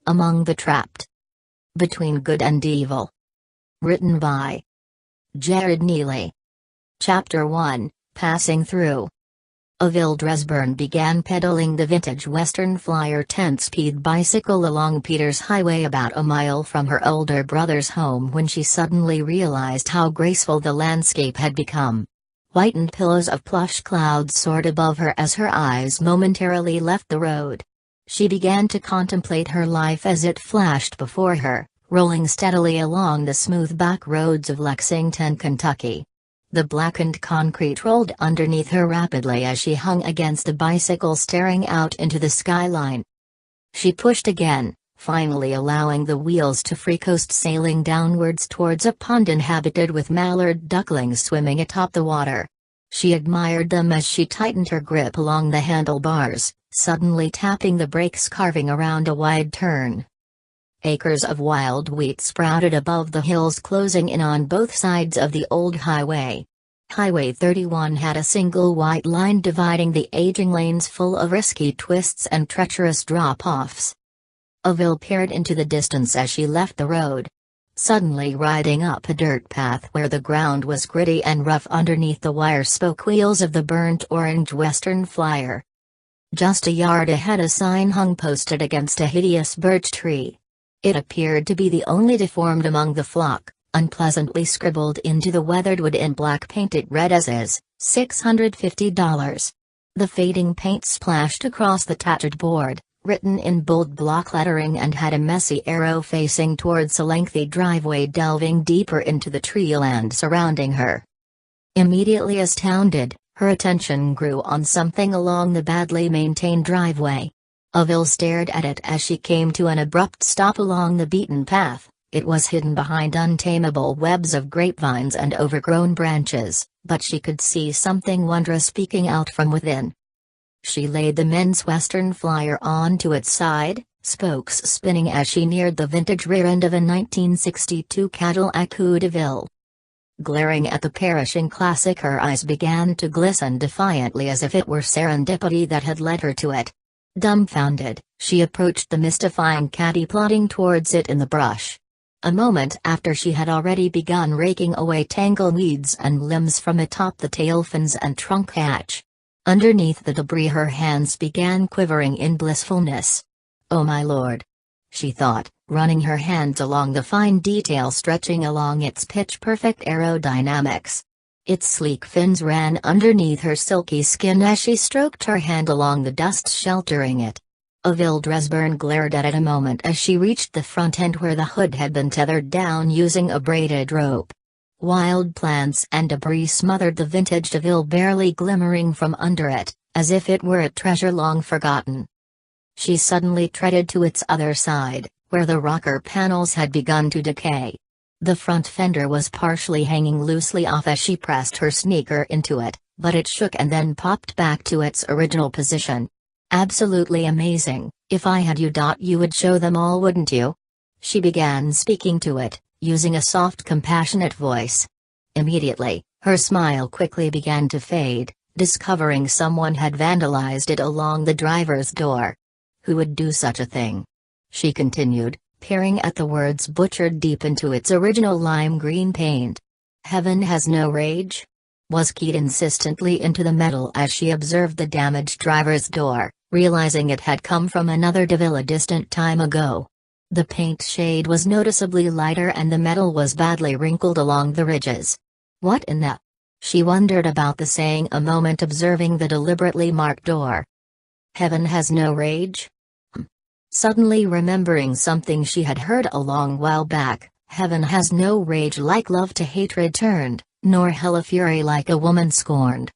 Among the Trapped. Between Good and Evil. Written by Jared Neely. Chapter 1, Passing Through. Avil Dresburn began pedaling the vintage Western Flyer 10-speed bicycle along Peters Highway about a mile from her older brother's home when she suddenly realized how graceful the landscape had become. Whitened pillows of plush clouds soared above her as her eyes momentarily left the road. She began to contemplate her life as it flashed before her, rolling steadily along the smooth back roads of Lexington, Kentucky. The blackened concrete rolled underneath her rapidly as she hung against the bicycle staring out into the skyline. She pushed again, finally allowing the wheels to free coast sailing downwards towards a pond inhabited with mallard ducklings swimming atop the water. She admired them as she tightened her grip along the handlebars, suddenly tapping the brakes carving around a wide turn. Acres of wild wheat sprouted above the hills closing in on both sides of the old highway. Highway 31 had a single white line dividing the aging lanes full of risky twists and treacherous drop-offs. Avil peered into the distance as she left the road. Suddenly riding up a dirt path where the ground was gritty and rough underneath the wire spoke wheels of the burnt orange Western Flyer. Just a yard ahead a sign hung posted against a hideous birch tree. It appeared to be the only deformed among the flock, unpleasantly scribbled into the weathered wood in black paint it read as is, $650. The fading paint splashed across the tattered board, written in bold block lettering and had a messy arrow facing towards a lengthy driveway delving deeper into the treeland surrounding her. Immediately astounded, her attention grew on something along the badly maintained driveway. Avil stared at it as she came to an abrupt stop along the beaten path. It was hidden behind untamable webs of grapevines and overgrown branches, but she could see something wondrous peeking out from within. She laid the men's Western Flyer onto its side, spokes spinning as she neared the vintage rear end of a 1962 Cadillac Coupe de Ville. Glaring at the perishing classic, her eyes began to glisten defiantly as if it were serendipity that had led her to it. Dumbfounded, she approached the mystifying caddy plodding towards it in the brush. A moment after she had already begun raking away tangled weeds and limbs from atop the tail fins and trunk hatch. Underneath the debris her hands began quivering in blissfulness. "Oh my lord," she thought, running her hands along the fine detail stretching along its pitch-perfect aerodynamics. Its sleek fins ran underneath her silky skin as she stroked her hand along the dust sheltering it. Avil Dresburn glared at it a moment as she reached the front end where the hood had been tethered down using a braided rope. Wild plants and debris smothered the vintage DeVille barely glimmering from under it, as if it were a treasure long forgotten. She suddenly treaded to its other side, where the rocker panels had begun to decay. The front fender was partially hanging loosely off as she pressed her sneaker into it, but it shook and then popped back to its original position. "Absolutely amazing, if I had you. You would show them all, wouldn't you?" She began speaking to it, using a soft compassionate voice. Immediately, her smile quickly began to fade, discovering someone had vandalized it along the driver's door. "Who would do such a thing?" she continued, peering at the words butchered deep into its original lime green paint. "Heaven has no rage?" was keyed insistently into the metal as she observed the damaged driver's door, realizing it had come from another DeVille a distant time ago. The paint shade was noticeably lighter and the metal was badly wrinkled along the ridges. "What in the—" she wondered about the saying a moment observing the deliberately marked door. "Heaven has no rage?" Suddenly remembering something she had heard a long while back, "Heaven has no rage like love to hatred turned, nor hell a fury like a woman scorned."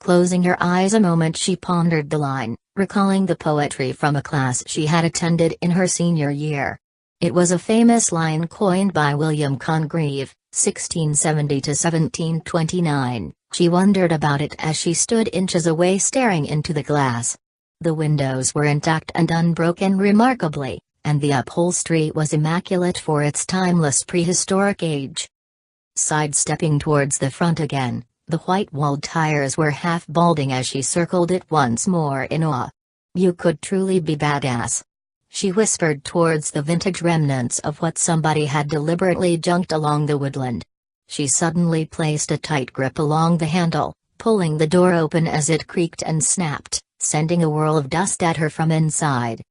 Closing her eyes a moment she pondered the line, recalling the poetry from a class she had attended in her senior year. It was a famous line coined by William Congreve, 1670–1729. She wondered about it as she stood inches away staring into the glass. The windows were intact and unbroken remarkably, and the upholstery was immaculate for its timeless prehistoric age. Sidestepping towards the front again, the white-walled tires were half balding as she circled it once more in awe. "You could truly be badass," She whispered towards the vintage remnants of what somebody had deliberately junked along the woodland. She suddenly placed a tight grip along the handle, pulling the door open as it creaked and snapped, sending a whirl of dust at her from inside.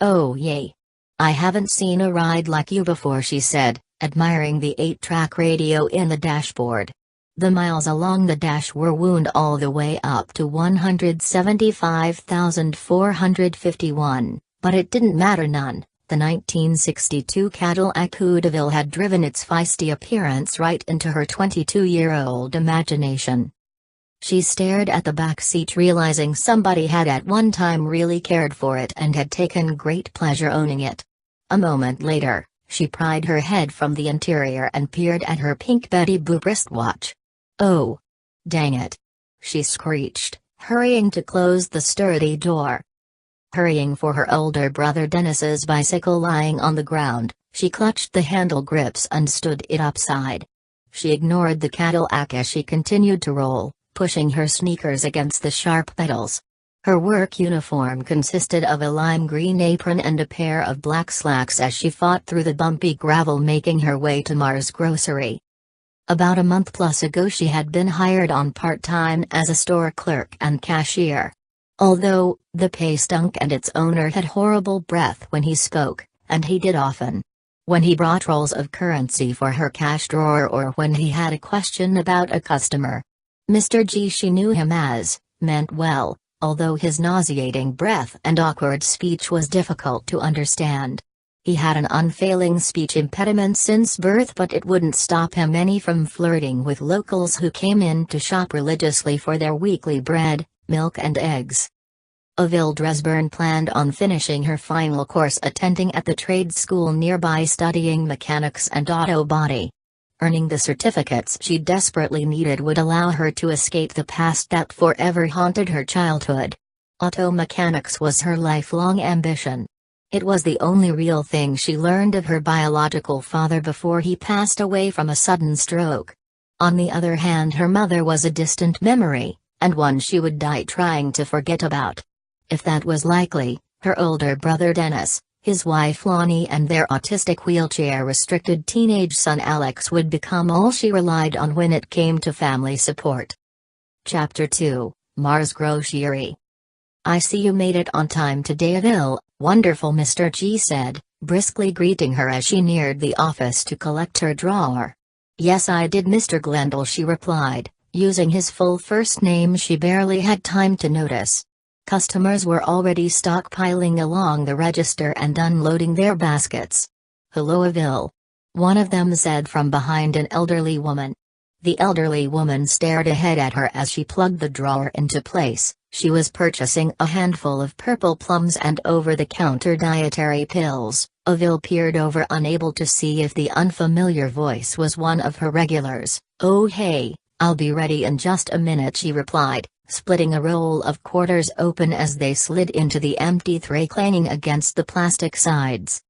"Oh yay. I haven't seen a ride like you before," she said, admiring the 8-track radio in the dashboard. The miles along the dash were wound all the way up to 175,451, but it didn't matter none. The 1962 Cadillac Avil had driven its feisty appearance right into her 22-year-old imagination. She stared at the back seat, realizing somebody had at one time really cared for it and had taken great pleasure owning it. A moment later, she pried her head from the interior and peered at her pink Betty Boop wristwatch. "Oh. Dang it!" she screeched, hurrying to close the sturdy door. Hurrying for her older brother Dennis's bicycle lying on the ground, she clutched the handle grips and stood it upside. She ignored the Cadillac as she continued to roll, pushing her sneakers against the sharp pedals. Her work uniform consisted of a lime green apron and a pair of black slacks as she fought through the bumpy gravel, making her way to Mars Grocery. About a month plus ago she had been hired on part-time as a store clerk and cashier. Although, the pay stunk and its owner had horrible breath when he spoke, and he did often. When he brought rolls of currency for her cash drawer or when he had a question about a customer. Mr. G, she knew him as, meant well, although his nauseating breath and awkward speech was difficult to understand. He had an unfailing speech impediment since birth, but it wouldn't stop him any from flirting with locals who came in to shop religiously for their weekly bread, milk and eggs. Avil Dresburn planned on finishing her final course attending at the trade school nearby, studying mechanics and auto body. Earning the certificates she desperately needed would allow her to escape the past that forever haunted her childhood. Auto mechanics was her lifelong ambition. It was the only real thing she learned of her biological father before he passed away from a sudden stroke. On the other hand, her mother was a distant memory, and one she would die trying to forget about. If that was likely, her older brother Dennis, his wife Lonnie and their autistic wheelchair-restricted teenage son Alex would become all she relied on when it came to family support. Chapter 2, Mars Grocery. "I see you made it on time today, Avil." "Wonderful," Mr. G said, briskly greeting her as she neared the office to collect her drawer. "Yes, I did, Mr. Glendale," she replied, using his full first name she barely had time to notice. Customers were already stockpiling along the register and unloading their baskets. "Hello, Avil," one of them said from behind an elderly woman. The elderly woman stared ahead at her as she plugged the drawer into place. She was purchasing a handful of purple plums and over-the-counter dietary pills. Avil peered over, unable to see if the unfamiliar voice was one of her regulars. "Oh hey, I'll be ready in just a minute," she replied, splitting a roll of quarters open as they slid into the empty tray, clanging against the plastic sides.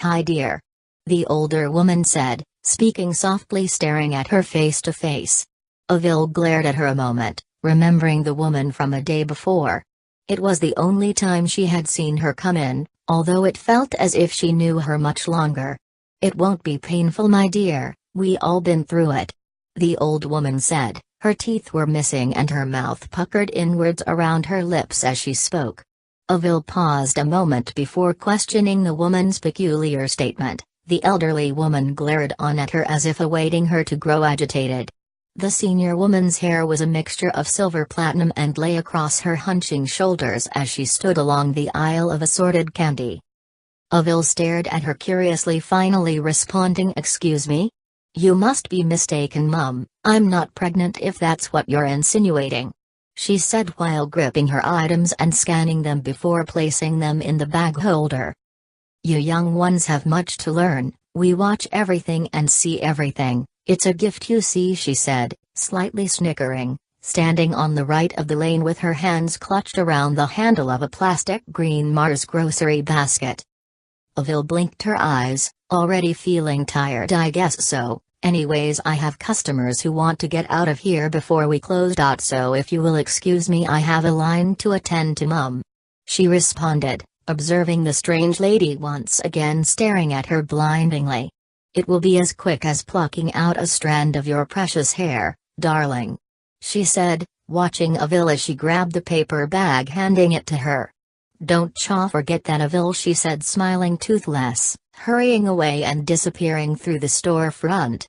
"Hi dear," the older woman said, speaking softly, staring at her face to face. Avil glared at her a moment, remembering the woman from a day before. It was the only time she had seen her come in, although it felt as if she knew her much longer. "It won't be painful, my dear, we all been through it," the old woman said. Her teeth were missing and her mouth puckered inwards around her lips as she spoke. Avil paused a moment before questioning the woman's peculiar statement. The elderly woman glared on at her as if awaiting her to grow agitated. The senior woman's hair was a mixture of silver platinum and lay across her hunching shoulders as she stood along the aisle of assorted candy. Avil stared at her curiously, finally responding, "Excuse me? You must be mistaken, Mum, I'm not pregnant if that's what you're insinuating," she said while gripping her items and scanning them before placing them in the bag holder. "You young ones have much to learn. We watch everything and see everything. It's a gift, you see," she said, slightly snickering, standing on the right of the lane with her hands clutched around the handle of a plastic green Mars Grocery basket. Avil blinked her eyes, already feeling tired. "I guess so. Anyways, I have customers who want to get out of here before we close out, so if you will excuse me, I have a line to attend to, Mum," she responded, observing the strange lady once again staring at her blindingly. "It will be as quick as plucking out a strand of your precious hair, darling," she said, watching Avil as she grabbed the paper bag, handing it to her. "Don't forget that, Avil," she said, smiling toothless, hurrying away and disappearing through the storefront.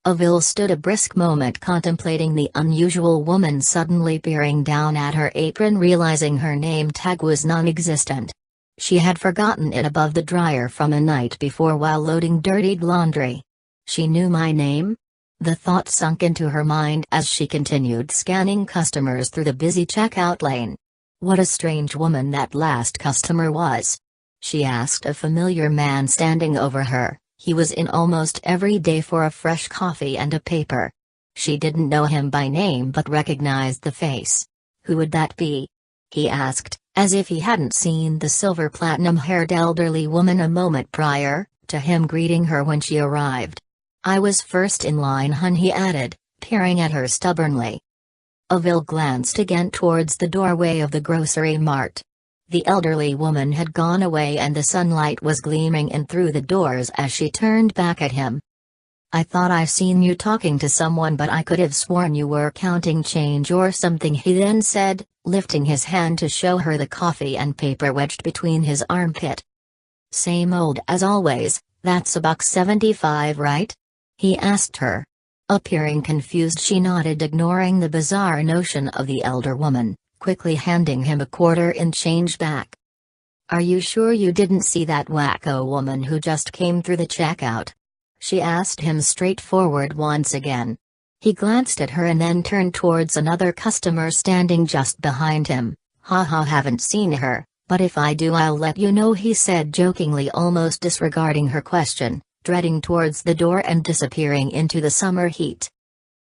Avil stood a brisk moment contemplating the unusual woman suddenly peering down at her apron, realizing her name tag was non-existent. She had forgotten it above the dryer from a night before while loading dirtied laundry. "She knew my name?" The thought sunk into her mind as she continued scanning customers through the busy checkout lane. What a strange woman that last customer was. She asked a familiar man standing over her. He was in almost every day for a fresh coffee and a paper. She didn't know him by name but recognized the face. "Who would that be?" he asked, as if he hadn't seen the silver platinum-haired elderly woman a moment prior to him greeting her when she arrived. "I was first in line, hun," he added, peering at her stubbornly. Avil glanced again towards the doorway of the grocery mart. The elderly woman had gone away and the sunlight was gleaming in through the doors as she turned back at him. "I thought I seen you talking to someone, but I could have sworn you were counting change or something," he then said, lifting his hand to show her the coffee and paper wedged between his armpit. "Same old as always, that's $1.75, right?" he asked her. Appearing confused, she nodded, ignoring the bizarre notion of the elder woman, quickly handing him a quarter in change back. "Are you sure you didn't see that wacko woman who just came through the checkout?" she asked him straightforward once again. He glanced at her and then turned towards another customer standing just behind him. "Haha, haven't seen her, but if I do I'll let you know," he said jokingly, almost disregarding her question, treading towards the door and disappearing into the summer heat.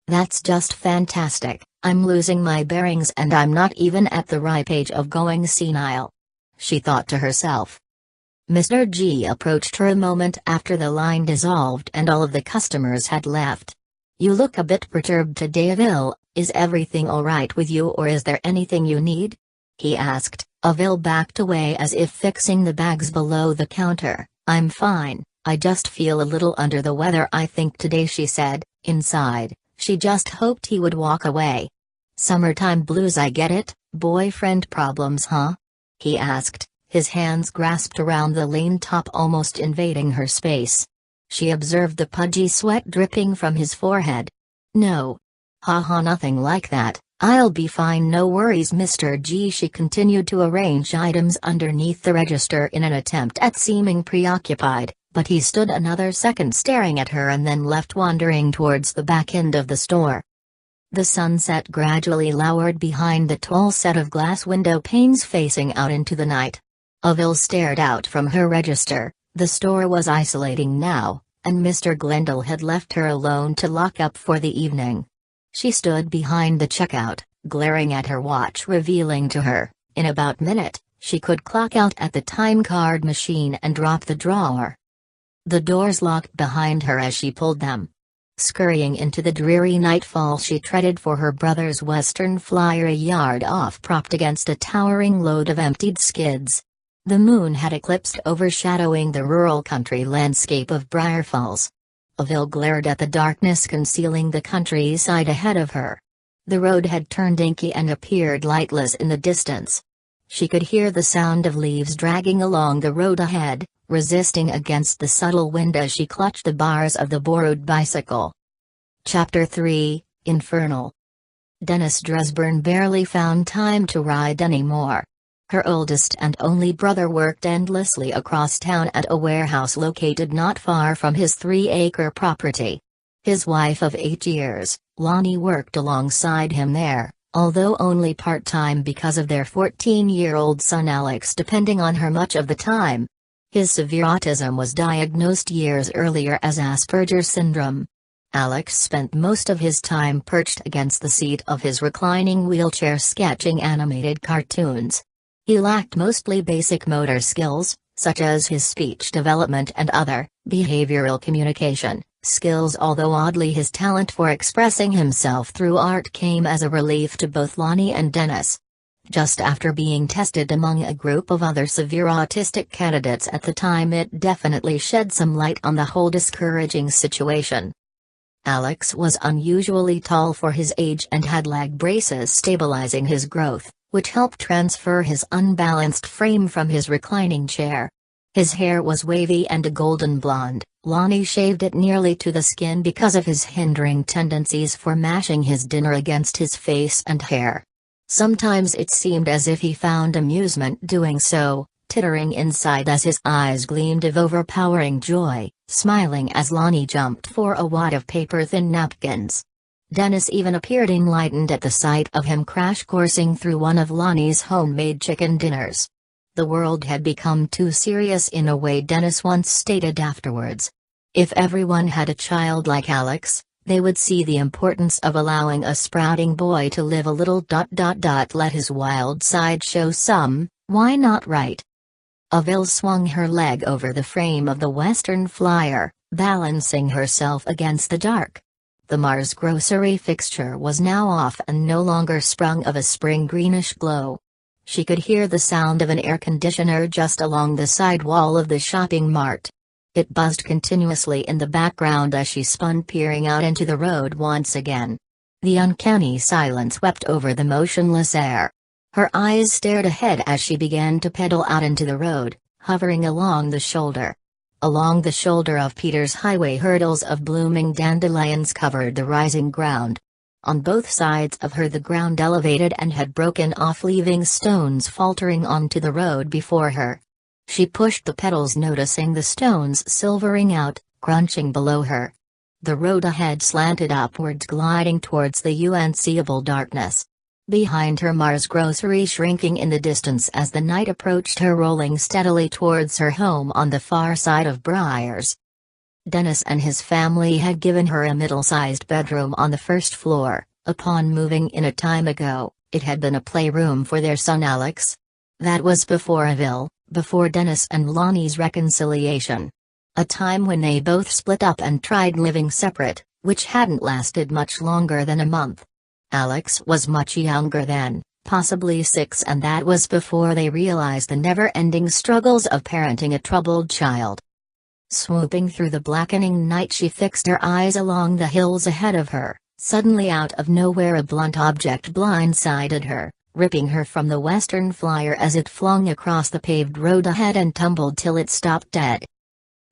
"That's just fantastic. I'm losing my bearings and I'm not even at the ripe age of going senile," she thought to herself. Mr. G approached her a moment after the line dissolved and all of the customers had left. "You look a bit perturbed today, Avil. Is everything alright with you or is there anything you need?" he asked. Avil backed away as if fixing the bags below the counter. "I'm fine, I just feel a little under the weather I think today," she said. Inside, she just hoped he would walk away. "Summertime blues, I get it. Boyfriend problems, huh?" he asked, his hands grasped around the lean top, almost invading her space. She observed the pudgy sweat dripping from his forehead. "No. Haha, nothing like that. I'll be fine, no worries, Mr. G." She continued to arrange items underneath the register in an attempt at seeming preoccupied, but he stood another second staring at her and then left, wandering towards the back end of the store. The sunset gradually lowered behind the tall set of glass window panes facing out into the night. Avil stared out from her register. The store was isolating now, and Mr. Glendale had left her alone to lock up for the evening. She stood behind the checkout, glaring at her watch, revealing to her, in about a minute, she could clock out at the time card machine and drop the drawer. The doors locked behind her as she pulled them. Scurrying into the dreary nightfall, she treaded for her brother's Western Flyer, a yard off, propped against a towering load of emptied skids. The moon had eclipsed, overshadowing the rural country landscape of Briar Falls. Avil glared at the darkness concealing the countryside ahead of her. The road had turned inky and appeared lightless in the distance. She could hear the sound of leaves dragging along the road ahead, resisting against the subtle wind as she clutched the bars of the borrowed bicycle. Chapter 3, Infernal. Dennis Dresburn barely found time to ride anymore. Her oldest and only brother worked endlessly across town at a warehouse located not far from his 3-acre property. His wife of 8 years, Lonnie, worked alongside him there, although only part-time because of their 14-year-old son Alex depending on her much of the time. His severe autism was diagnosed years earlier as Asperger's syndrome. Alex spent most of his time perched against the seat of his reclining wheelchair sketching animated cartoons. He lacked mostly basic motor skills, such as his speech development and other, behavioral communication, skills, although oddly his talent for expressing himself through art came as a relief to both Lonnie and Dennis. Just after being tested among a group of other severe autistic candidates at the time, it definitely shed some light on the whole discouraging situation. Alex was unusually tall for his age and had leg braces stabilizing his growth, which helped transfer his unbalanced frame from his reclining chair. His hair was wavy and a golden blonde. Lonnie shaved it nearly to the skin because of his hindering tendencies for mashing his dinner against his face and hair. Sometimes it seemed as if he found amusement doing so, tittering inside as his eyes gleamed of overpowering joy, smiling as Lonnie jumped for a wad of paper-thin napkins. Dennis even appeared enlightened at the sight of him crash-coursing through one of Lonnie's homemade chicken dinners. The world had become too serious in a way, Dennis once stated afterwards. If everyone had a child like Alex, they would see the importance of allowing a sprouting boy to live a little. Let his wild side show some, why not, right? Avil swung her leg over the frame of the Western Flyer, balancing herself against the dark. The Mars grocery fixture was now off and no longer sprung of a spring greenish glow. She could hear the sound of an air conditioner just along the side wall of the shopping mart. It buzzed continuously in the background as she spun, peering out into the road once again. The uncanny silence swept over the motionless air. Her eyes stared ahead as she began to pedal out into the road, hovering along the shoulder. Along the shoulder of Peter's highway, hurdles of blooming dandelions covered the rising ground. On both sides of her the ground elevated and had broken off, leaving stones faltering onto the road before her. She pushed the pedals, noticing the stones silvering out, crunching below her. The road ahead slanted upwards, gliding towards the unseeable darkness. Behind her, Mars grocery shrinking in the distance as the night approached her, rolling steadily towards her home on the far side of Briars. Dennis and his family had given her a middle-sized bedroom on the first floor. Upon moving in a time ago, it had been a playroom for their son Alex. That was before Avil, before Dennis and Lonnie's reconciliation. A time when they both split up and tried living separate, which hadn't lasted much longer than a month. Alex was much younger then, possibly 6, and that was before they realized the never-ending struggles of parenting a troubled child. Swooping through the blackening night, she fixed her eyes along the hills ahead of her. Suddenly, out of nowhere, a blunt object blindsided her, ripping her from the Western Flyer as it flung across the paved road ahead and tumbled till it stopped dead.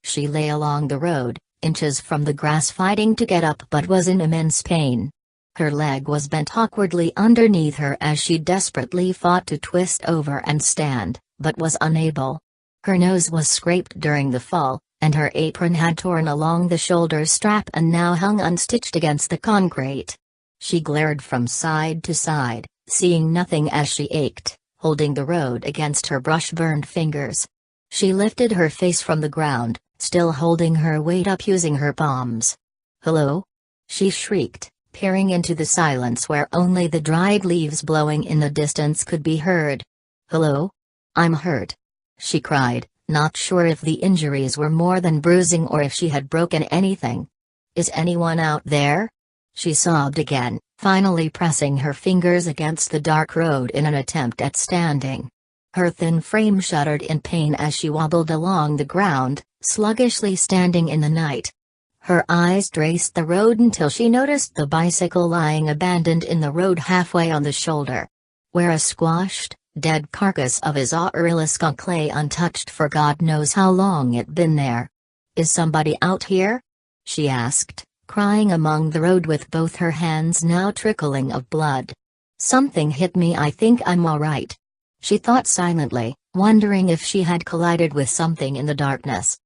She lay along the road, inches from the grass, fighting to get up, but was in immense pain. Her leg was bent awkwardly underneath her as she desperately fought to twist over and stand, but was unable. Her nose was scraped during the fall, and her apron had torn along the shoulder strap and now hung unstitched against the concrete. She glared from side to side, seeing nothing as she ached, holding the road against her brush-burned fingers. She lifted her face from the ground, still holding her weight up using her palms. "Hello?" she shrieked, peering into the silence where only the dried leaves blowing in the distance could be heard. "Hello? I'm hurt," she cried, not sure if the injuries were more than bruising or if she had broken anything. "Is anyone out there?" she sobbed again, finally pressing her fingers against the dark road in an attempt at standing. Her thin frame shuddered in pain as she wobbled along the ground, sluggishly standing in the night. Her eyes traced the road until she noticed the bicycle lying abandoned in the road halfway on the shoulder. Where a squashed, dead carcass of a Zaurilla skunk lay untouched for God knows how long it'd been there. "Is somebody out here?" she asked, crying among the road with both her hands now trickling of blood. "Something hit me, I think I'm alright," she thought silently, wondering if she had collided with something in the darkness.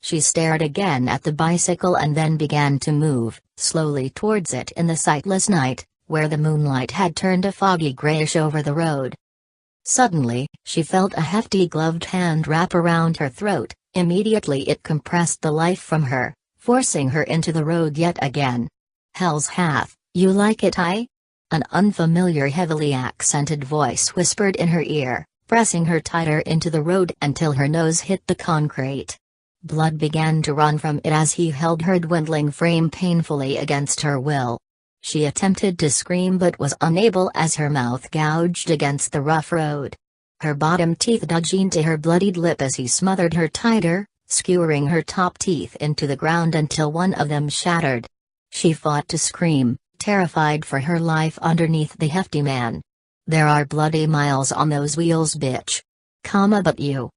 She stared again at the bicycle and then began to move, slowly towards it in the sightless night, where the moonlight had turned a foggy grayish over the road. Suddenly, she felt a hefty gloved hand wrap around her throat. Immediately it compressed the life from her, forcing her into the road yet again. "Hell's Hath, you like it, eh?" An unfamiliar heavily accented voice whispered in her ear, pressing her tighter into the road until her nose hit the concrete. Blood began to run from it as he held her dwindling frame painfully against her will. She attempted to scream but was unable as her mouth gouged against the rough road. Her bottom teeth dug into her bloodied lip as he smothered her tighter, skewering her top teeth into the ground until one of them shattered. She fought to scream, terrified for her life underneath the hefty man. "There are bloody miles on those wheels, bitch. But you.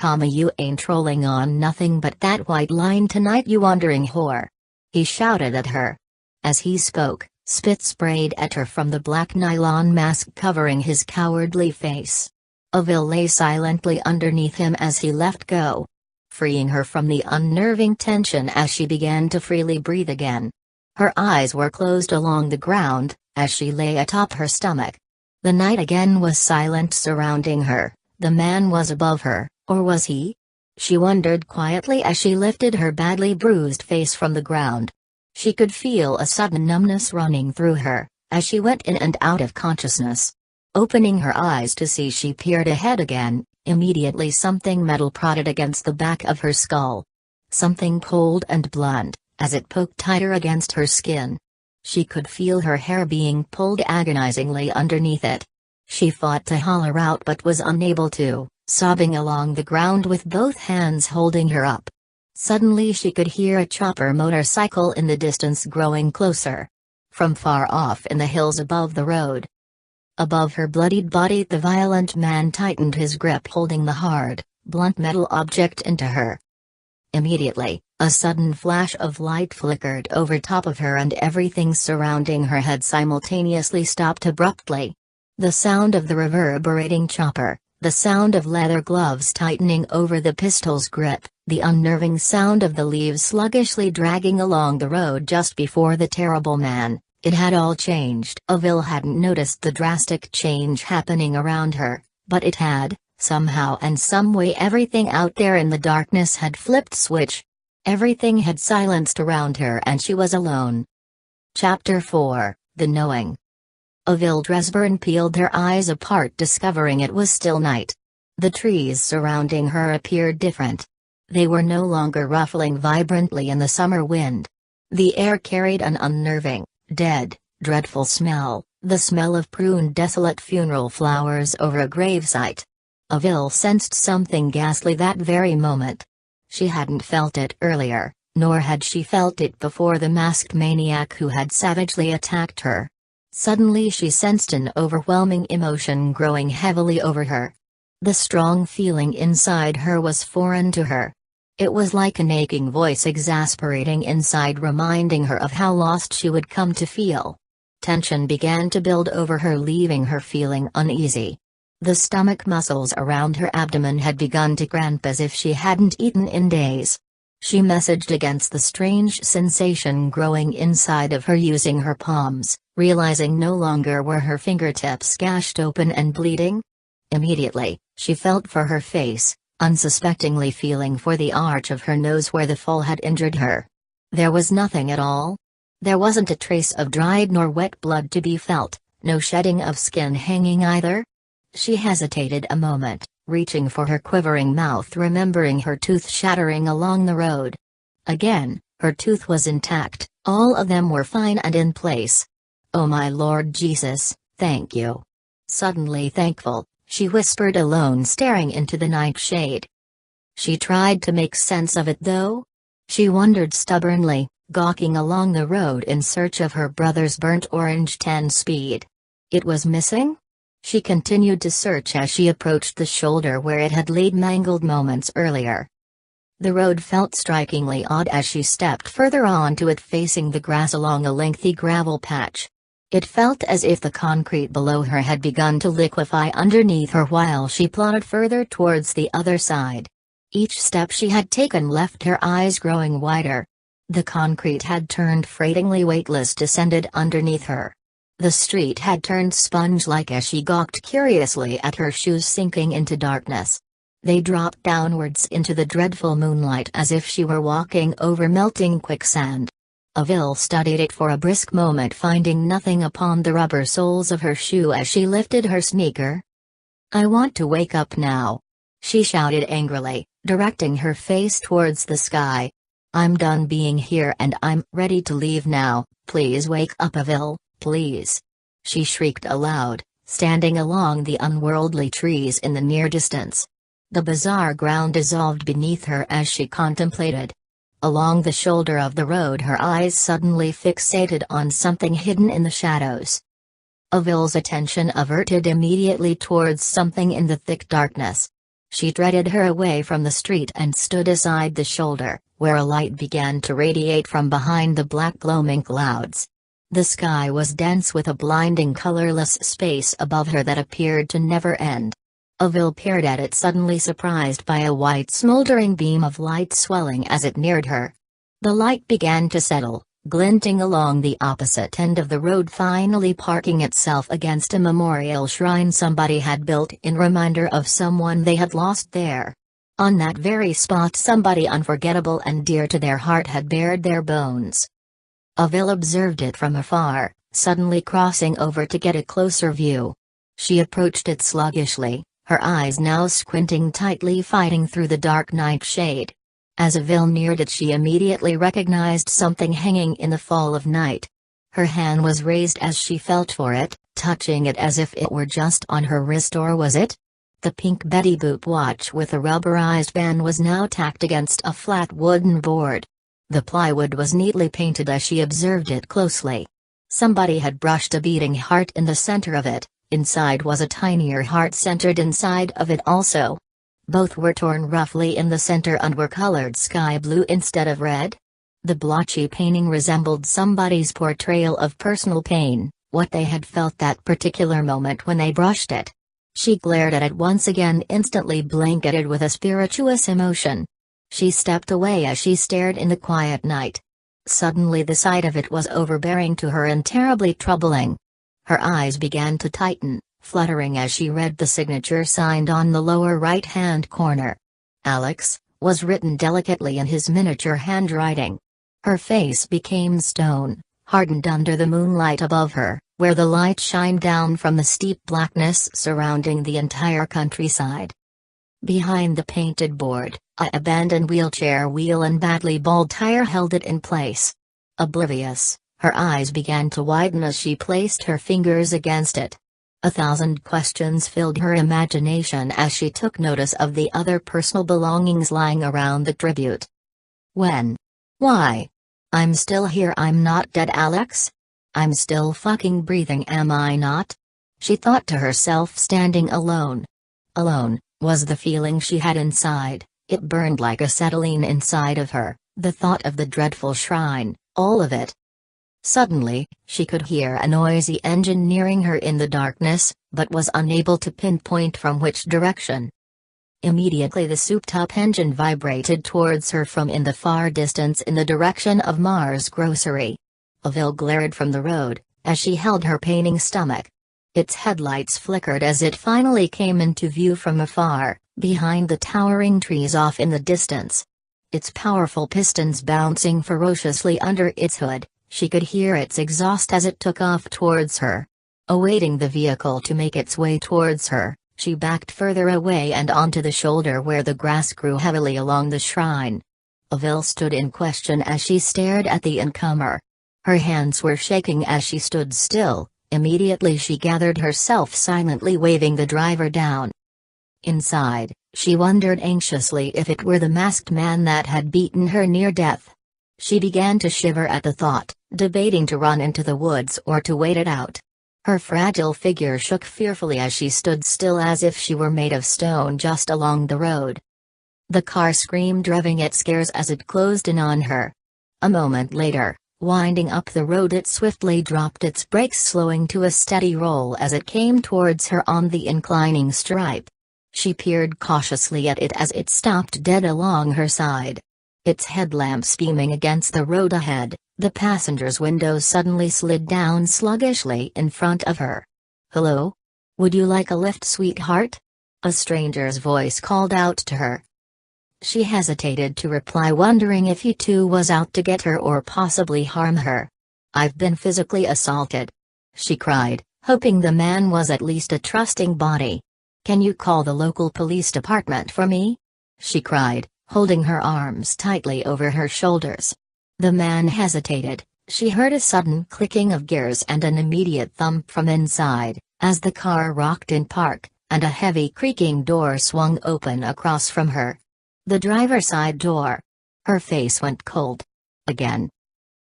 You ain't rolling on nothing but that white line tonight, you wandering whore." He shouted at her. As he spoke, spit sprayed at her from the black nylon mask covering his cowardly face. Avil lay silently underneath him as he let go, freeing her from the unnerving tension as she began to freely breathe again. Her eyes were closed along the ground, as she lay atop her stomach. The night again was silent surrounding her. The man was above her, or was he? She wondered quietly as she lifted her badly bruised face from the ground. She could feel a sudden numbness running through her, as she went in and out of consciousness. Opening her eyes to see, she peered ahead again. Immediately something metal prodded against the back of her skull. Something cold and blunt, as it poked tighter against her skin. She could feel her hair being pulled agonizingly underneath it. She fought to holler out but was unable to, sobbing along the ground with both hands holding her up. Suddenly she could hear a chopper motorcycle in the distance growing closer. From far off in the hills above the road. Above her bloodied body, the violent man tightened his grip, holding the hard, blunt metal object into her. Immediately, a sudden flash of light flickered over top of her and everything surrounding her had simultaneously stopped abruptly. The sound of the reverberating chopper, the sound of leather gloves tightening over the pistol's grip, the unnerving sound of the leaves sluggishly dragging along the road just before the terrible man, it had all changed. Avil hadn't noticed the drastic change happening around her, but it had. Somehow and some way everything out there in the darkness had flipped switch. Everything had silenced around her and she was alone. Chapter 4, The Knowing. Avil Dresburn peeled her eyes apart, discovering it was still night. The trees surrounding her appeared different. They were no longer ruffling vibrantly in the summer wind. The air carried an unnerving, dead, dreadful smell, the smell of pruned desolate funeral flowers over a gravesite. Avil sensed something ghastly that very moment. She hadn't felt it earlier, nor had she felt it before the masked maniac who had savagely attacked her. Suddenly she sensed an overwhelming emotion growing heavily over her. The strong feeling inside her was foreign to her. It was like an aching voice exasperating inside, reminding her of how lost she would come to feel. Tension began to build over her, leaving her feeling uneasy. The stomach muscles around her abdomen had begun to cramp as if she hadn't eaten in days. She messaged against the strange sensation growing inside of her, using her palms, realizing no longer were her fingertips gashed open and bleeding. Immediately, she felt for her face, unsuspectingly feeling for the arch of her nose where the fall had injured her. There was nothing at all. There wasn't a trace of dried nor wet blood to be felt, no shedding of skin hanging either. She hesitated a moment, reaching for her quivering mouth, remembering her tooth shattering along the road. Again, her tooth was intact, all of them were fine and in place. "Oh my Lord Jesus, thank you." Suddenly thankful, she whispered alone, staring into the nightshade. She tried to make sense of it though. She wondered stubbornly, gawking along the road in search of her brother's burnt orange 10-speed. It was missing? She continued to search as she approached the shoulder where it had laid mangled moments earlier. The road felt strikingly odd as she stepped further onto it, facing the grass along a lengthy gravel patch. It felt as if the concrete below her had begun to liquefy underneath her while she plodded further towards the other side. Each step she had taken left her eyes growing wider. The concrete had turned freightingly weightless, descended underneath her. The street had turned sponge-like as she gawked curiously at her shoes sinking into darkness. They dropped downwards into the dreadful moonlight as if she were walking over melting quicksand. Avil studied it for a brisk moment, finding nothing upon the rubber soles of her shoe as she lifted her sneaker. "I want to wake up now," she shouted angrily, directing her face towards the sky. I'm done being here and I'm ready to leave now. Please wake up, Avil, please. She shrieked aloud, standing along the unworldly trees in the near distance. The bizarre ground dissolved beneath her as she contemplated. Along the shoulder of the road, her eyes suddenly fixated on something hidden in the shadows. Avil's attention averted immediately towards something in the thick darkness. She dreaded her away from the street and stood aside the shoulder, where a light began to radiate from behind the black gloaming clouds. The sky was dense with a blinding colorless space above her that appeared to never end. Avil peered at it, suddenly surprised by a white smoldering beam of light swelling as it neared her. The light began to settle, glinting along the opposite end of the road, finally parking itself against a memorial shrine somebody had built in reminder of someone they had lost there. On that very spot, somebody unforgettable and dear to their heart had bared their bones. Avil observed it from afar, suddenly crossing over to get a closer view. She approached it sluggishly, her eyes now squinting tightly, fighting through the dark night shade. As Avil neared it, she immediately recognized something hanging in the fall of night. Her hand was raised as she felt for it, touching it as if it were just on her wrist. Or was it? The pink Betty Boop watch with a rubberized band was now tacked against a flat wooden board. The plywood was neatly painted as she observed it closely. Somebody had brushed a beating heart in the center of it. Inside was a tinier heart centered inside of it also. Both were torn roughly in the center and were colored sky blue instead of red. The blotchy painting resembled somebody's portrayal of personal pain, what they had felt that particular moment when they brushed it. She glared at it once again, instantly blanketed with a spirituous emotion. She stepped away as she stared in the quiet night. Suddenly the sight of it was overbearing to her and terribly troubling. Her eyes began to tighten, fluttering as she read the signature signed on the lower right-hand corner. Alex was written delicately in his miniature handwriting. Her face became stone, hardened under the moonlight above her, where the light shined down from the steep blackness surrounding the entire countryside. Behind the painted board, an abandoned wheelchair wheel and badly bald tire held it in place. Oblivious, her eyes began to widen as she placed her fingers against it. 1,000 questions filled her imagination as she took notice of the other personal belongings lying around the tribute. When? Why? I'm still here. I'm not dead, Alex? I'm still fucking breathing, am I not? She thought to herself, standing alone. Alone was the feeling she had inside. It burned like acetylene inside of her, the thought of the dreadful shrine, all of it. Suddenly, she could hear a noisy engine nearing her in the darkness, but was unable to pinpoint from which direction. Immediately the souped-up engine vibrated towards her from in the far distance in the direction of Mars Grocery. Avil glared from the road, as she held her paining stomach. Its headlights flickered as it finally came into view from afar, behind the towering trees off in the distance. Its powerful pistons bouncing ferociously under its hood. She could hear its exhaust as it took off towards her. Awaiting the vehicle to make its way towards her, she backed further away and onto the shoulder where the grass grew heavily along the shrine. Avil stood in question as she stared at the incomer. Her hands were shaking as she stood still. Immediately she gathered herself, silently waving the driver down. Inside, she wondered anxiously if it were the masked man that had beaten her near death. She began to shiver at the thought, debating to run into the woods or to wait it out. Her fragile figure shook fearfully as she stood still, as if she were made of stone just along the road. The car screamed, revving its scares as it closed in on her. A moment later, winding up the road, it swiftly dropped its brakes, slowing to a steady roll as it came towards her on the inclining stripe. She peered cautiously at it as it stopped dead along her side. Its headlamps beaming against the road ahead, the passenger's windows suddenly slid down sluggishly in front of her. "Hello? Would you like a lift, sweetheart?" A stranger's voice called out to her. She hesitated to reply, wondering if he too was out to get her or possibly harm her. "I've been physically assaulted," she cried, hoping the man was at least a trusting body. "Can you call the local police department for me?" she cried, holding her arms tightly over her shoulders. The man hesitated. She heard a sudden clicking of gears and an immediate thump from inside, as the car rocked in park, and a heavy creaking door swung open across from her. The driver's side door. Her face went cold. Again.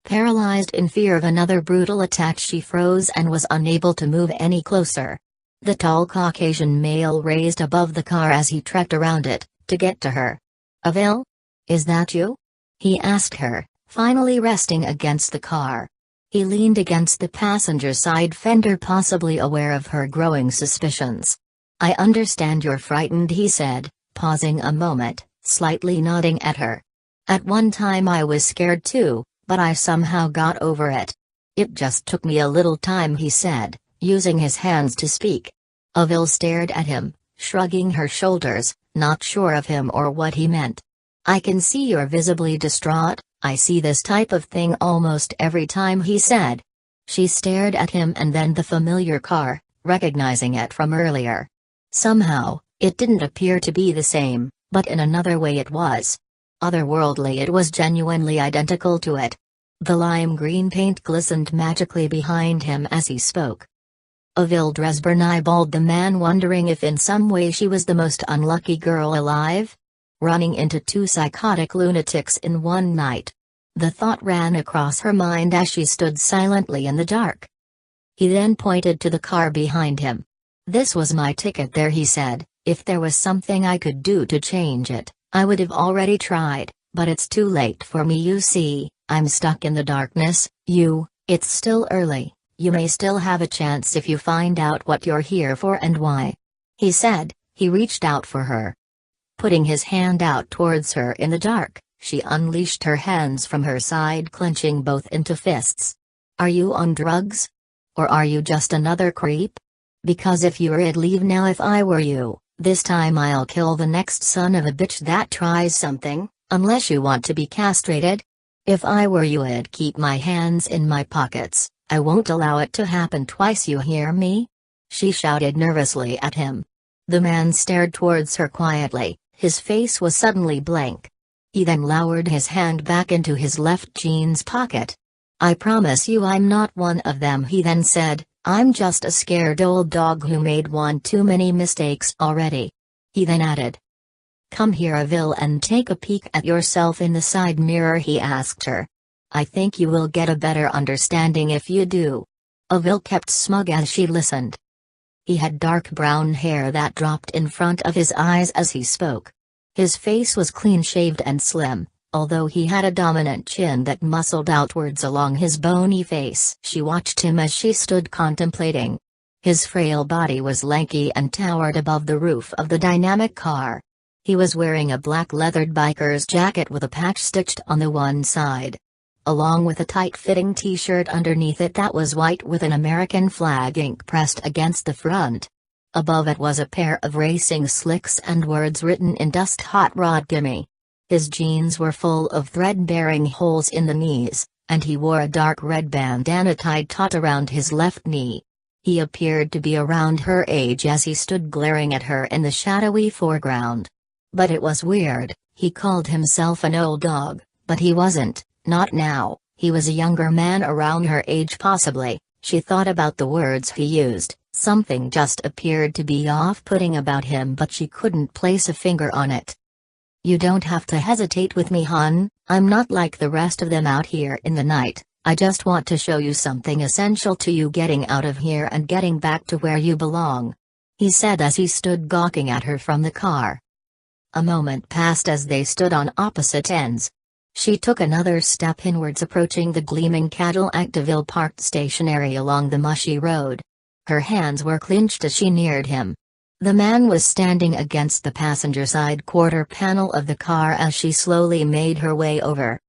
Paralyzed in fear of another brutal attack, she froze and was unable to move any closer. The tall Caucasian male raised above the car as he trekked around it, to get to her. "Avil? Is that you?" he asked her, finally resting against the car. He leaned against the passenger side fender, possibly aware of her growing suspicions. "I understand you're frightened," he said, pausing a moment, slightly nodding at her. "At one time I was scared too, but I somehow got over it. It just took me a little time," he said, using his hands to speak. Avil stared at him, shrugging her shoulders, not sure of him or what he meant. "I can see you're visibly distraught. I see this type of thing almost every time," he said. She stared at him and then the familiar car, recognizing it from earlier. Somehow, it didn't appear to be the same, but in another way it was. Otherworldly, it was genuinely identical to it. The lime green paint glistened magically behind him as he spoke. Avil Dresburn eyeballed the man, wondering if in some way she was the most unlucky girl alive. Running into two psychotic lunatics in one night. The thought ran across her mind as she stood silently in the dark. He then pointed to the car behind him. "This was my ticket there," he said. "If there was something I could do to change it, I would have already tried, but it's too late for me. You see, I'm stuck in the darkness. It's still early. You may still have a chance if you find out what you're here for and why," he said. He reached out for her. Putting his hand out towards her in the dark, she unleashed her hands from her side, clenching both into fists. "Are you on drugs? Or are you just another creep? Because if you're, I'd leave now if I were you. This time I'll kill the next son of a bitch that tries something, unless you want to be castrated. If I were you, I'd keep my hands in my pockets. I won't allow it to happen twice, you hear me?" she shouted nervously at him. The man stared towards her quietly, his face was suddenly blank. He then lowered his hand back into his left jeans pocket. "I promise you I'm not one of them," he then said. "I'm just a scared old dog who made one too many mistakes already." He then added, "Come here, Avil, and take a peek at yourself in the side mirror," he asked her. "I think you will get a better understanding if you do." Avil kept smug as she listened. He had dark brown hair that dropped in front of his eyes as he spoke. His face was clean-shaved and slim, although he had a dominant chin that muscled outwards along his bony face. She watched him as she stood contemplating. His frail body was lanky and towered above the roof of the dynamic car. He was wearing a black leathered biker's jacket with a patch stitched on the one side, along with a tight-fitting t-shirt underneath it that was white with an American flag ink pressed against the front. Above it was a pair of racing slicks and words written in dust: "Hot Rod Gimme." His jeans were full of thread-bearing holes in the knees, and he wore a dark red bandana tied taut around his left knee. He appeared to be around her age as he stood glaring at her in the shadowy foreground. But it was weird, he called himself an old dog, but he wasn't. Not now. He was a younger man around her age, possibly. She thought about the words he used. Something just appeared to be off-putting about him, but she couldn't place a finger on it. "You don't have to hesitate with me, hon. I'm not like the rest of them out here in the night. I just want to show you something essential to you getting out of here and getting back to where you belong," he said as he stood gawking at her from the car. A moment passed as they stood on opposite ends. She took another step inwards, approaching the gleaming Cadillac DeVille parked stationary along the mushy road. Her hands were clenched as she neared him. The man was standing against the passenger side quarter panel of the car as she slowly made her way over.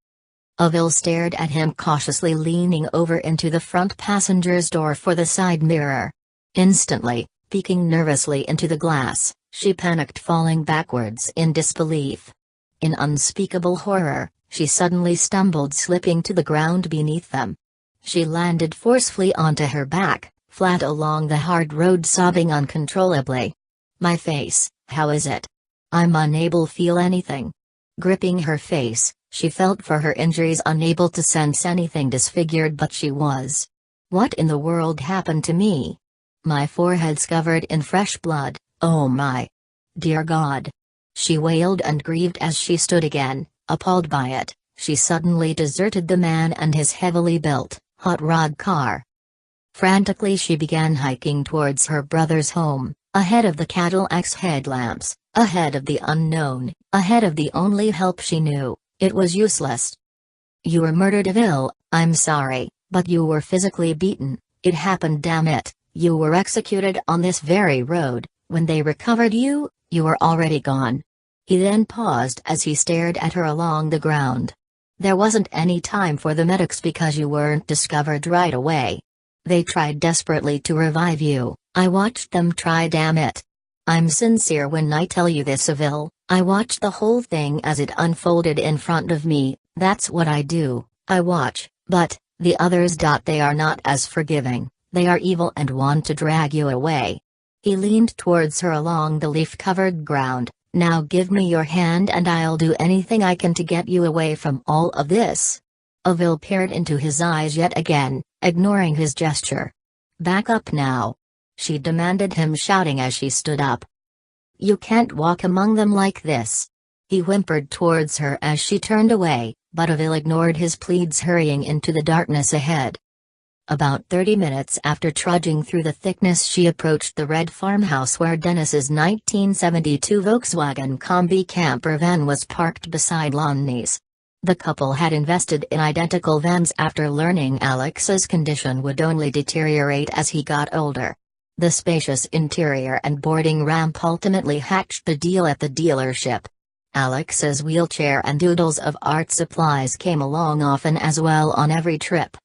Avil stared at him cautiously, leaning over into the front passenger's door for the side mirror. Instantly, peeking nervously into the glass, she panicked, falling backwards in disbelief. In unspeakable horror, she suddenly stumbled, slipping to the ground beneath them. She landed forcefully onto her back, flat along the hard road, sobbing uncontrollably. "My face, how is it? I'm unable to feel anything." Gripping her face, she felt for her injuries, unable to sense anything disfigured, but she was. What in the world happened to me? My forehead's covered in fresh blood, oh my. Dear God. She wailed and grieved as she stood again, appalled by it. She suddenly deserted the man and his heavily built, hot rod car. Frantically she began hiking towards her brother's home, ahead of the Cadillac's headlamps, ahead of the unknown, ahead of the only help she knew. It was useless. You were murdered, Avil. I'm sorry, but you were physically beaten. It happened, damn it. You were executed on this very road. When they recovered you, you were already gone. He then paused as he stared at her along the ground. There wasn't any time for the medics because you weren't discovered right away. They tried desperately to revive you. I watched them try, damn it. I'm sincere when I tell you this, Avil. I watched the whole thing as it unfolded in front of me. That's what I do, I watch, but the others. They are not as forgiving, they are evil and want to drag you away. He leaned towards her along the leaf-covered ground. Now give me your hand and I'll do anything I can to get you away from all of this. Avil peered into his eyes yet again, ignoring his gesture. Back up now, she demanded him, shouting as she stood up. You can't walk among them like this. He whimpered towards her as she turned away, but Avil ignored his pleads, hurrying into the darkness ahead. About 30 minutes after trudging through the thickness, she approached the red farmhouse where Dennis's 1972 Volkswagen Combi camper van was parked beside Lonnie's. The couple had invested in identical vans after learning Alex's condition would only deteriorate as he got older. The spacious interior and boarding ramp ultimately hatched the deal at the dealership. Alex's wheelchair and oodles of art supplies came along often as well on every trip.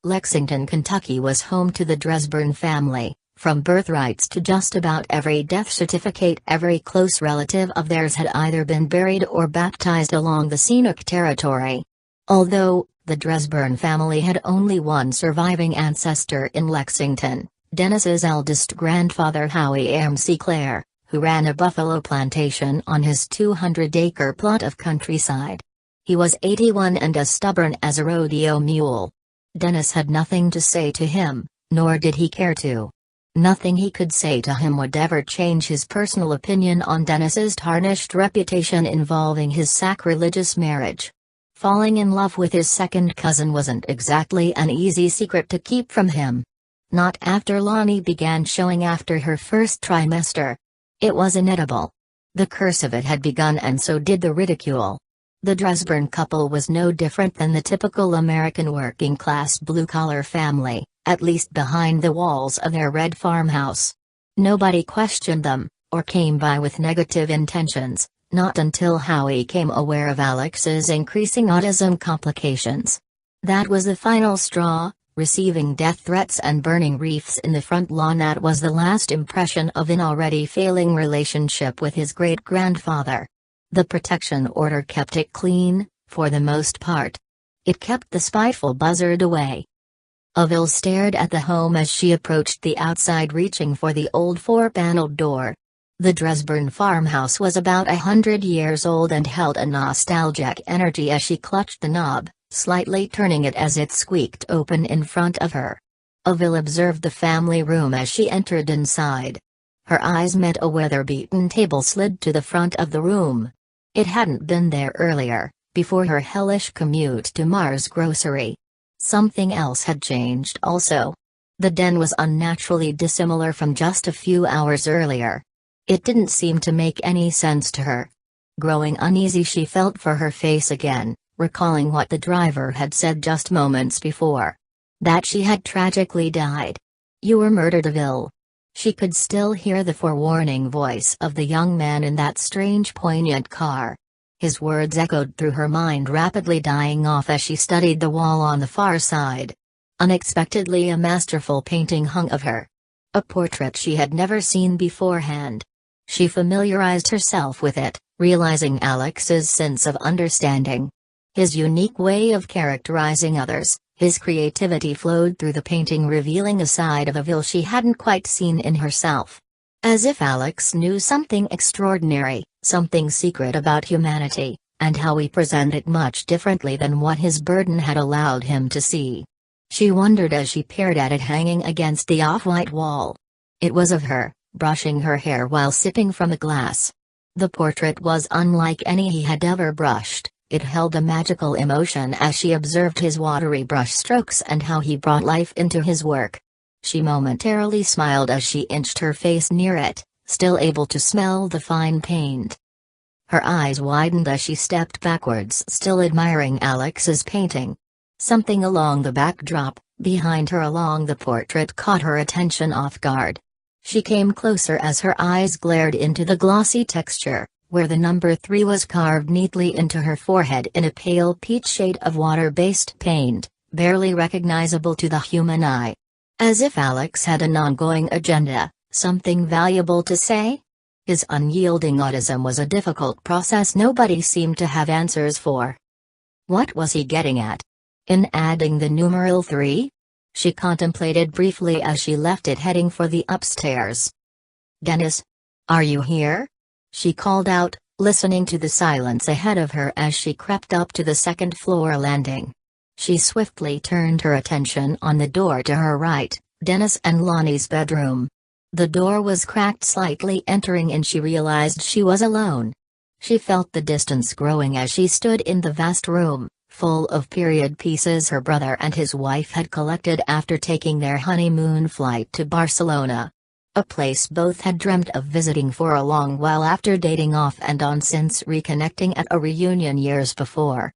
Lexington, Kentucky was home to the Dresburn family. From birthrights to just about every death certificate, every close relative of theirs had either been buried or baptized along the scenic territory. Although the Dresburn family had only one surviving ancestor in Lexington, Dennis's eldest grandfather Howie M.C. Clare, who ran a buffalo plantation on his 200-acre plot of countryside. He was 81 and as stubborn as a rodeo mule. Dennis had nothing to say to him, nor did he care to. Nothing he could say to him would ever change his personal opinion on Dennis's tarnished reputation involving his sacrilegious marriage. Falling in love with his second cousin wasn't exactly an easy secret to keep from him. Not after Lonnie began showing after her first trimester. It was inedible. The curse of it had begun, and so did the ridicule. The Dresburn couple was no different than the typical American working-class blue-collar family, at least behind the walls of their red farmhouse. Nobody questioned them, or came by with negative intentions, not until Howie became aware of Alex's increasing autism complications. That was the final straw, receiving death threats and burning wreaths in the front lawn. That was the last impression of an already failing relationship with his great-grandfather. The protection order kept it clean, for the most part. It kept the spiteful buzzard away. Avil stared at the home as she approached the outside, reaching for the old four-paneled door. The Dresburn farmhouse was about 100 years old and held a nostalgic energy as she clutched the knob, slightly turning it as it squeaked open in front of her. Avil observed the family room as she entered inside. Her eyes met a weather-beaten table slid to the front of the room. It hadn't been there earlier, before her hellish commute to Mars Grocery. Something else had changed also. The den was unnaturally dissimilar from just a few hours earlier. It didn't seem to make any sense to her. Growing uneasy, she felt for her face again, recalling what the driver had said just moments before. That she had tragically died. You were murdered, Avil. She could still hear the forewarning voice of the young man in that strange, poignant car. His words echoed through her mind, rapidly dying off as she studied the wall on the far side. Unexpectedly, a masterful painting hung of her. A portrait she had never seen beforehand. She familiarized herself with it, realizing Alex's sense of understanding. His unique way of characterizing others. His creativity flowed through the painting, revealing a side of Avil she hadn't quite seen in herself. As if Alex knew something extraordinary, something secret about humanity, and how he presented much differently than what his burden had allowed him to see. She wondered as she peered at it hanging against the off-white wall. It was of her, brushing her hair while sipping from a glass. The portrait was unlike any he had ever brushed. It held a magical emotion as she observed his watery brushstrokes and how he brought life into his work. She momentarily smiled as she inched her face near it, still able to smell the fine paint. Her eyes widened as she stepped backwards, still admiring Alex's painting. Something along the backdrop, behind her along the portrait, caught her attention off guard. She came closer as her eyes glared into the glossy texture, where the number 3 was carved neatly into her forehead in a pale peach shade of water-based paint, barely recognizable to the human eye. As if Alex had an ongoing agenda, something valuable to say? His unyielding autism was a difficult process nobody seemed to have answers for. What was he getting at? In adding the numeral 3? She contemplated briefly as she left it heading for the upstairs. "Dennis? Are you here?" she called out, listening to the silence ahead of her as she crept up to the second-floor landing. She swiftly turned her attention on the door to her right, Dennis and Lonnie's bedroom. The door was cracked slightly entering and she realized she was alone. She felt the distance growing as she stood in the vast room, full of period pieces her brother and his wife had collected after taking their honeymoon flight to Barcelona. A place both had dreamt of visiting for a long while after dating off and on since reconnecting at a reunion years before.